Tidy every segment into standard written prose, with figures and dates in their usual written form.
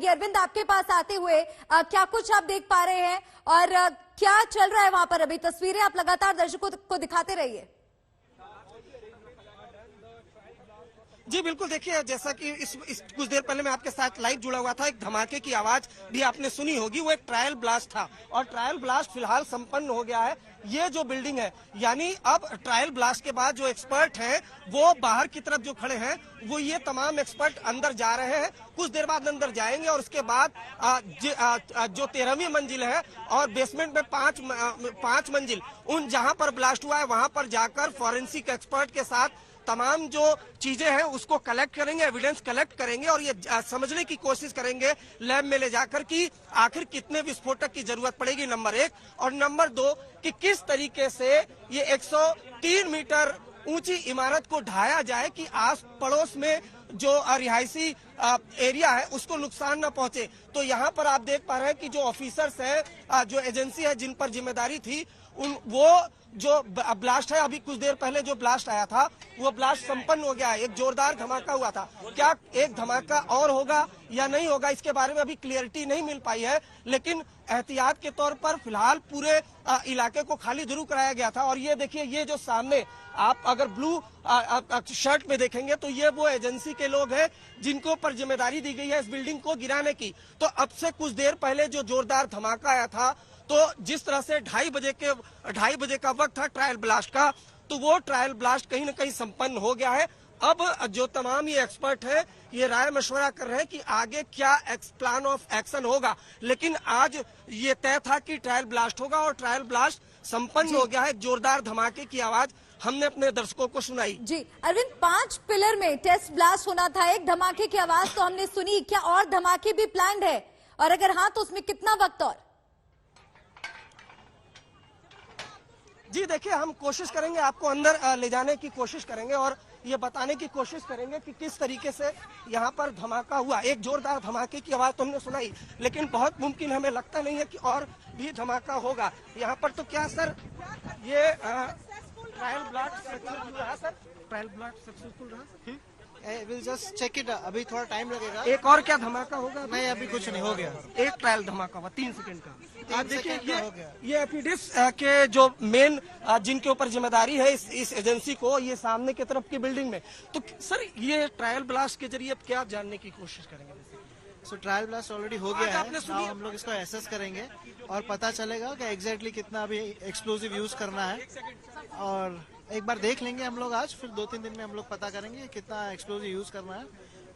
अरविंद, आपके पास आते हुए क्या कुछ आप देख पा रहे हैं और क्या चल रहा है वहां पर? अभी तस्वीरें आप लगातार दर्शकों को दिखाते रहिए। जी बिल्कुल, देखिए जैसा कि इस कुछ देर पहले मैं आपके साथ लाइव जुड़ा हुआ था, एक धमाके की आवाज भी आपने सुनी होगी, वो एक ट्रायल ब्लास्ट था और ट्रायल ब्लास्ट फिलहाल संपन्न हो गया है। ये जो बिल्डिंग है, यानी अब ट्रायल ब्लास्ट के बाद जो एक्सपर्ट हैं वो बाहर की तरफ जो खड़े हैं, वो ये तमाम एक्सपर्ट अंदर जा रहे हैं, कुछ देर बाद अंदर जाएंगे और उसके बाद जो 13वीं मंजिल है और बेसमेंट में पांच मंजिल, उन जहां पर ब्लास्ट हुआ है वहां पर जाकर फॉरेंसिक एक्सपर्ट के साथ तमाम जो चीजें हैं उसको कलेक्ट करेंगे, एविडेंस कलेक्ट करेंगे और ये समझने की कोशिश करेंगे लैब में ले जाकर कि आखिर कितने विस्फोटक की जरूरत पड़ेगी, नंबर 1, और नंबर 2 कि किस तरीके से ये 103 मीटर ऊंची इमारत को ढाया जाए कि आस पड़ोस में जो रिहायशी एरिया है उसको नुकसान न पहुंचे। तो यहाँ पर आप देख पा रहे हैं कि जो ऑफिसर्स है, जो एजेंसी है जिन पर जिम्मेदारी थी, वो जो ब्लास्ट है, अभी कुछ देर पहले जो ब्लास्ट आया था वो ब्लास्ट संपन्न हो गया है। एक जोरदार धमाका हुआ था, क्या एक धमाका और होगा या नहीं होगा इसके बारे में अभी क्लियरिटी नहीं मिल पाई है, लेकिन एहतियात के तौर पर फिलहाल पूरे इलाके को खाली जरूर कराया गया था। और ये देखिए, ये जो सामने आप अगर ब्लू शर्ट में देखेंगे तो ये वो एजेंसी के लोग हैं जिनको पर जिम्मेदारी दी गई है इस बिल्डिंग को गिराने की। तो अब से कुछ देर पहले जो जोरदार धमाका आया था, तो जिस तरह से 2:30 बजे का वक्त था ट्रायल ब्लास्ट का, तो वो ट्रायल ब्लास्ट कहीं न कहीं संपन्न हो गया है। अब जो तमाम ये एक्सपर्ट हैं ये राय मशवरा कर रहे हैं कि आगे क्या प्लान ऑफ एक्शन होगा, लेकिन आज ये तय था कि ट्रायल ब्लास्ट होगा और ट्रायल ब्लास्ट संपन्न हो गया है। जोरदार धमाके की आवाज हमने अपने दर्शकों को सुनाई। जी अरविंद, 5 पिलर में टेस्ट ब्लास्ट होना था, एक धमाके की आवाज तो हमने सुनी, क्या और धमाके भी प्लान्ड है और अगर हाँ तो उसमें कितना वक्त? और जी देखिए, हम कोशिश करेंगे आपको अंदर ले जाने की कोशिश करेंगे और ये बताने की कोशिश करेंगे कि किस तरीके से यहाँ पर धमाका हुआ। एक जोरदार धमाके की आवाज तो हमने सुनाई, लेकिन बहुत मुमकिन हमें लगता नहीं है कि और भी धमाका होगा यहाँ पर। तो क्या सर ये ट्रायल ब्लास्ट सक्सेसफुल रहा? सर ट्रायल ब्लास्ट सक्सेसफुल रहा? विल जस्ट चेक इट, अभी थोड़ा टाइम लगेगा। एक और क्या धमाका होगा? नहीं, अभी कुछ नहीं, हो गया। एक ट्रायल धमाका हुआ 3 सेकंड का। देखिए हो गया। ये एफिडिस के जो मेन जिनके ऊपर जिम्मेदारी है इस एजेंसी को, ये सामने की तरफ की बिल्डिंग में। तो सर ये ट्रायल ब्लास्ट के जरिए अब क्या जानने की कोशिश करेंगे? सो ट्रायल ब्लास्ट ऑलरेडी हो गया है, नाउ हम लोग इसको एसेस करेंगे और पता चलेगा कि एग्जैक्टली कितना अभी एक्सप्लोजिव यूज करना है। और एक बार देख लेंगे हम लोग आज, फिर 2-3 दिन में हम लोग पता करेंगे कितना एक्सप्लोजिव यूज करना है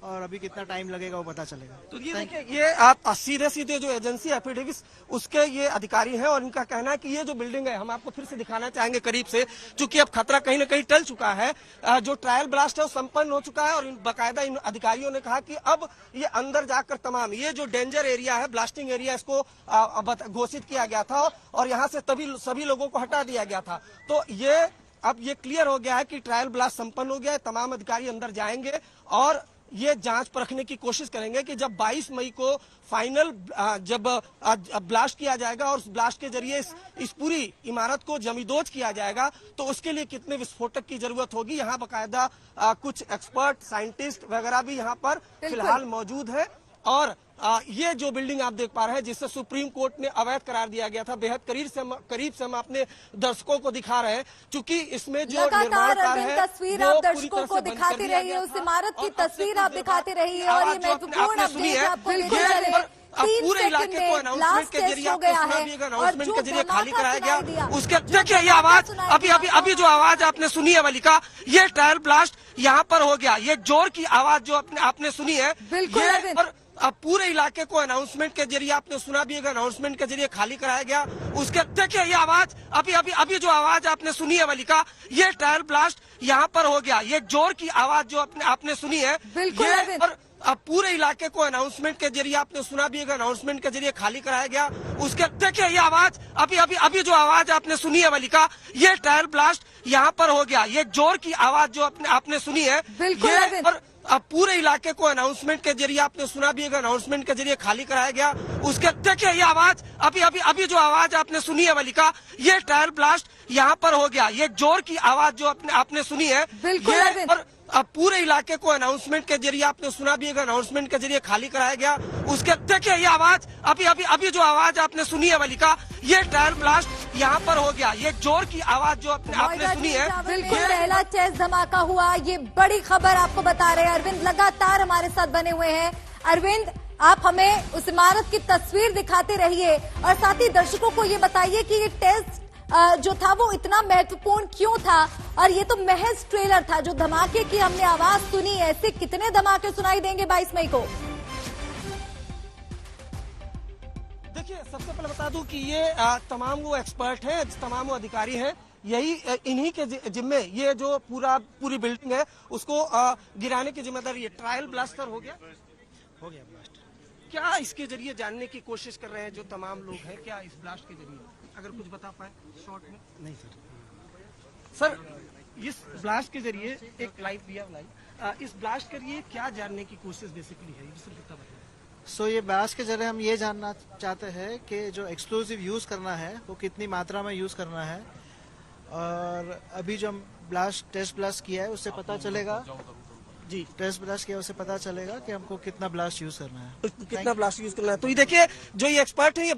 और अभी कितना टाइम लगेगा वो पता चलेगा। तो ये देखिए, ये आप सीधे जो एजेंसी एफिडेविस उसके ये अधिकारी हैं और इनका कहना है कि ये जो बिल्डिंग है, हम आपको फिर से दिखाना चाहेंगे करीब से, क्योंकि अब खतरा कहीं न कहीं टल चुका है। जो ट्रायल ब्लास्ट है वो संपन्न हो चुका है और बाकायदा इन अधिकारियों ने कहा कि अब ये अंदर जाकर तमाम ये जो डेंजर एरिया है, ब्लास्टिंग एरिया, इसको घोषित किया गया था और यहाँ से तभी सभी लोगों को हटा दिया गया था। तो ये अब ये क्लियर हो गया है कि ट्रायल ब्लास्ट संपन्न हो गया है। तमाम अधिकारी अंदर जाएंगे और ये जांच परखने की कोशिश करेंगे कि जब 22 मई को फाइनल जब ब्लास्ट किया जाएगा और उस ब्लास्ट के जरिए इस पूरी इमारत को जमींदोज किया जाएगा, तो उसके लिए कितने विस्फोटक की जरूरत होगी। यहाँ बाकायदा कुछ एक्सपर्ट, साइंटिस्ट वगैरह भी यहाँ पर फिलहाल मौजूद है। और ये जो बिल्डिंग आप देख पा रहे हैं जिससे सुप्रीम कोर्ट ने अवैध करार दिया गया था, बेहद करीब से हम अपने दर्शकों को दिखा रहे हैं, क्योंकि इसमें जो निर्माणकार है तस्वीर आप दर्शकों को दिखाते रहिए, उस इमारत की तस्वीर आप दिखाते रहिए और ये महत्वपूर्ण अपडेट आपको पूरे इलाके को अनाउंसमेंट के जरिए अनाउंसमेंट के जरिए खाली कराया गया। उसके देखिए ये आवाज अभी जो आवाज आपने सुनी है मलिका, ये ट्रायल ब्लास्ट यहाँ पर हो गया। ये जोर की आवाज जो आपने सुनी है, ये पूरे इलाके को अनाउंसमेंट के जरिए आपने सुना भी, अनाउंसमेंट के जरिए खाली कराया गया। उसके देखिए ये आवाज अभी जो आवाज आपने सुनी है मलिका, ये ट्रायल ब्लास्ट यहाँ पर हो गया। ये जोर की आवाज जो आपने सुनी है, ये पूरे इलाके को अनाउंसमेंट के जरिए आपने सुना भी, अनाउंसमेंट के जरिए खाली कराया गया। उसके देखिए ये आवाज अभी जो आवाज आपने सुनी है मलिका, ये ट्रायल ब्लास्ट यहाँ पर हो गया। ये जोर की आवाज जो आपने सुनी है, ये पूरे इलाके को अनाउंसमेंट के जरिए आपने सुना भी, अनाउंसमेंट के जरिए खाली कराया गया। उसके देखिए ये आवाज अभी जो आवाज आपने सुनी है मलिका, ये ट्रायल ब्लास्ट यहाँ पर हो गया। ये जोर की आवाज जो आपने सुनी है, ये अब पूरे इलाके को अनाउंसमेंट के जरिए, आपने सुना भी है, अनाउंसमेंट के जरिए खाली कराया गया। उसके देखिए ये आवाज, अभी जो आवाज आपने सुनी है वलिका, ये ट्रायल ब्लास्ट यहाँ पर हो गया। ये जोर की आवाज जो आपने सुनी है, बिल्कुल पहला टेस्ट धमाका हुआ, ये बड़ी खबर आपको बता रहे हैं। अरविंद लगातार हमारे साथ बने हुए हैं। अरविंद, आप हमें उस इमारत की तस्वीर दिखाते रहिए और साथ ही दर्शकों को ये बताइए कि ये टेस्ट जो था वो इतना महत्वपूर्ण क्यों था, और ये तो महज ट्रेलर था। जो धमाके की हमने आवाज सुनी, ऐसे कितने धमाके सुनाई देंगे 22 मई को? देखिए, सबसे पहले बता दूं कि ये तमाम वो एक्सपर्ट हैं, तमाम वो अधिकारी हैं, यही इन्हीं के जिम्मे ये जो पूरी बिल्डिंग है उसको गिराने की जिम्मेदारी है। ट्रायल ब्लास्टर हो गया ब्लास्ट। क्या इसके जरिए जानने की कोशिश कर रहे हैं जो तमाम लोग हैं, क्या इस ब्लास्ट के जरिए अगर कुछ बता पाए शॉर्ट में? नहीं सर, इस ब्लास्ट के जरिए एक लाइव इस ब्लास्ट के जरिए क्या जानने की कोशिश बेसिकली है, सो ये ब्लास्ट के जरिए हम ये जानना चाहते हैं कि जो एक्सप्लोसिव यूज करना है वो कितनी मात्रा में यूज करना है, और अभी जो हम टेस्ट ब्लास्ट किया है उससे पता चलेगा। जी, टेस्ट ब्लास्ट किया उससे पता चलेगा कि हमको कितना ब्लास्ट यूज करना है, कितना ब्लास्ट यूज करना है। तो ये देखिए, जो ये एक्सपर्ट है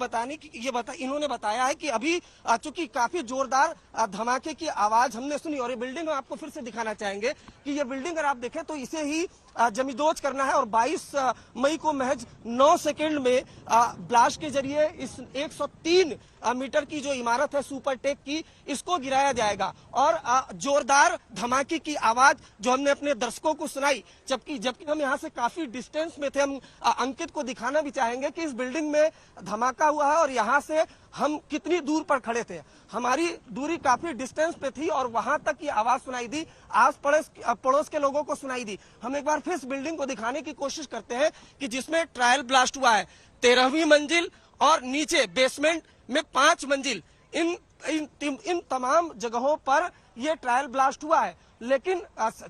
इन्होंने बताया है कि अभी चूंकि काफी जोरदार धमाके की आवाज हमने सुनी, और ये बिल्डिंग आपको फिर से दिखाना चाहेंगे कि ये बिल्डिंग अगर आप देखें तो इसे ही जमींदोज करना है, और 22 मई को महज 9 सेकंड में ब्लास्ट के जरिए इस 103 मीटर की जो इमारत है सुपरटेक की, इसको गिराया जाएगा। और जोरदार धमाके की आवाज जो हमने अपने दर्शकों को सुनाई, जबकि हम यहाँ से काफी डिस्टेंस में थे, हम अंकित को दिखाना भी चाहेंगे कि इस बिल्डिंग में धमाका हुआ है और यहाँ से हम कितनी दूर पर खड़े थे। हमारी दूरी काफी डिस्टेंस पे थी और वहां तक ये आवाज सुनाई दी, आस पड़ोस के लोगों को सुनाई दी। हम एक बार फिर इस बिल्डिंग को दिखाने की कोशिश करते हैं कि जिसमें ट्रायल ब्लास्ट हुआ है। 13वीं मंजिल और नीचे बेसमेंट में 5 मंजिल, इन तमाम जगहों पर यह ट्रायल ब्लास्ट हुआ है। लेकिन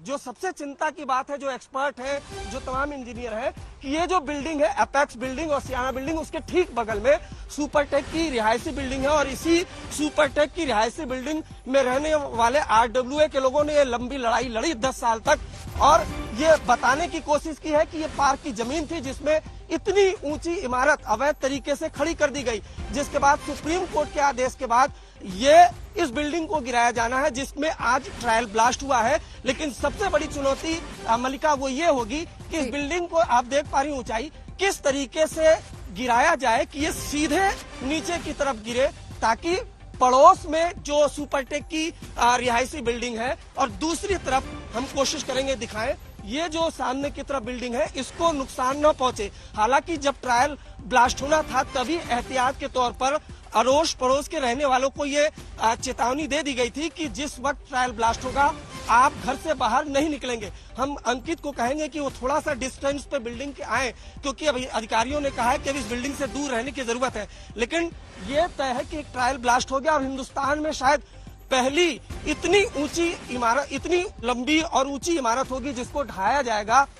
जो सबसे चिंता की बात है, जो एक्सपर्ट है, जो तमाम इंजीनियर है, कि ये जो बिल्डिंग है एपेक्स बिल्डिंग और सियाना बिल्डिंग, उसके ठीक बगल में सुपरटेक की रिहायशी बिल्डिंग है, और इसी सुपरटेक की रिहायशी बिल्डिंग में रहने वाले RWA के लोगों ने ये लंबी लड़ाई लड़ी 10 साल तक, और ये बताने की कोशिश की है कि ये पार्क की जमीन थी जिसमें इतनी ऊंची इमारत अवैध तरीके से खड़ी कर दी गई, जिसके बाद सुप्रीम कोर्ट के आदेश के बाद ये इस बिल्डिंग को गिराया जाना है, जिसमें आज ट्रायल ब्लास्ट हुआ है। लेकिन सबसे बड़ी चुनौती मलिका वो ये होगी कि इस बिल्डिंग को आप देख पा रही ऊंचाई, किस तरीके से गिराया जाए कि ये सीधे नीचे की तरफ गिरे, ताकि पड़ोस में जो सुपरटेक की रिहायशी बिल्डिंग है और दूसरी तरफ हम कोशिश करेंगे दिखाएं, ये जो सामने की तरफ बिल्डिंग है इसको नुकसान न पहुंचे। हालांकि जब ट्रायल ब्लास्ट होना था तभी एहतियात के तौर पर अड़ोस पड़ोस के रहने वालों को ये चेतावनी दे दी गई थी कि जिस वक्त ट्रायल ब्लास्ट होगा आप घर से बाहर नहीं निकलेंगे। हम अंकित को कहेंगे कि वो थोड़ा सा डिस्टेंस पे बिल्डिंग के आए, क्योंकि अभी अधिकारियों ने कहा है कि अब इस बिल्डिंग से दूर रहने की जरूरत है। लेकिन ये तय है कि एक ट्रायल ब्लास्ट हो गया और हिंदुस्तान में शायद पहली इतनी ऊंची इमारत, इतनी लंबी और ऊंची इमारत होगी जिसको ढाया जाएगा